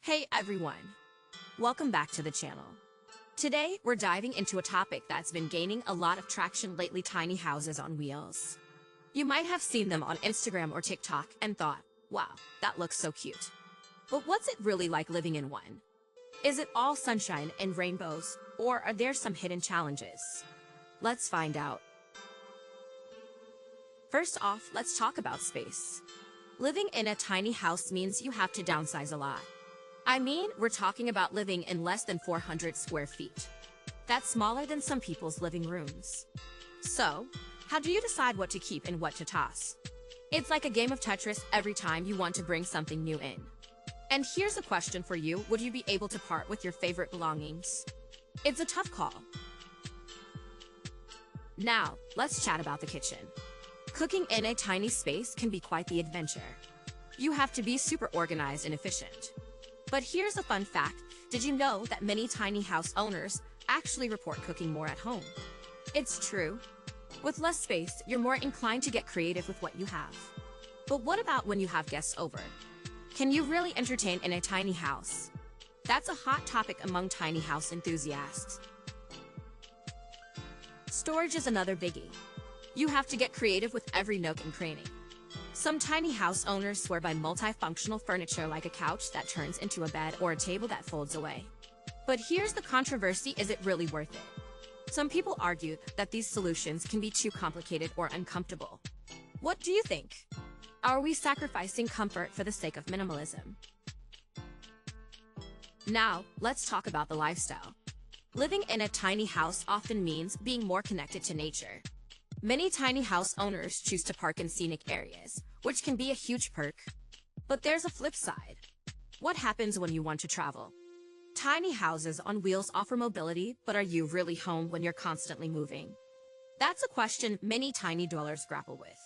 Hey everyone! Welcome back to the channel. Today, we're diving into a topic that's been gaining a lot of traction lately: tiny houses on wheels. You might have seen them on Instagram or TikTok and thought, wow, that looks so cute. But what's it really like living in one? Is it all sunshine and rainbows, or are there some hidden challenges? Let's find out. First off, let's talk about space. Living in a tiny house means you have to downsize a lot. I mean, we're talking about living in less than 400 square feet. That's smaller than some people's living rooms. So, how do you decide what to keep and what to toss? It's like a game of Tetris every time you want to bring something new in. And here's a question for you: would you be able to part with your favorite belongings? It's a tough call. Now, let's chat about the kitchen. Cooking in a tiny space can be quite the adventure. You have to be super organized and efficient. But here's a fun fact: did you know that many tiny house owners actually report cooking more at home? It's true. With less space, you're more inclined to get creative with what you have. But what about when you have guests over? Can you really entertain in a tiny house? That's a hot topic among tiny house enthusiasts. Storage is another biggie. You have to get creative with every nook and cranny. Some tiny house owners swear by multifunctional furniture, like a couch that turns into a bed or a table that folds away. But here's the controversy: is it really worth it? Some people argue that these solutions can be too complicated or uncomfortable. What do you think? Are we sacrificing comfort for the sake of minimalism? Now, let's talk about the lifestyle. Living in a tiny house often means being more connected to nature. Many tiny house owners choose to park in scenic areas, which can be a huge perk. But there's a flip side. What happens when you want to travel? Tiny houses on wheels offer mobility, but are you really home when you're constantly moving? That's a question many tiny dwellers grapple with.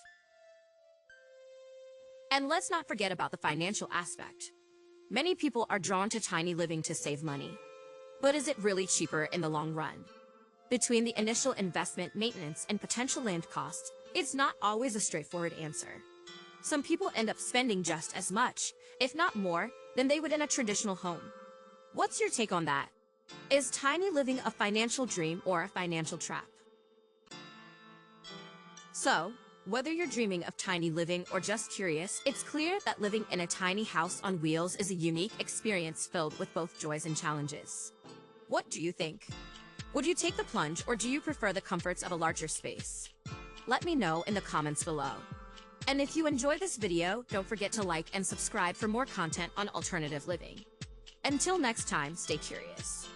And let's not forget about the financial aspect. Many people are drawn to tiny living to save money. But is it really cheaper in the long run? Between the initial investment, maintenance, and potential land costs, it's not always a straightforward answer. Some people end up spending just as much, if not more, than they would in a traditional home. What's your take on that? Is tiny living a financial dream or a financial trap? So, whether you're dreaming of tiny living or just curious, it's clear that living in a tiny house on wheels is a unique experience filled with both joys and challenges. What do you think? Would you take the plunge, or do you prefer the comforts of a larger space? Let me know in the comments below. And if you enjoyed this video, don't forget to like and subscribe for more content on alternative living. Until next time, stay curious.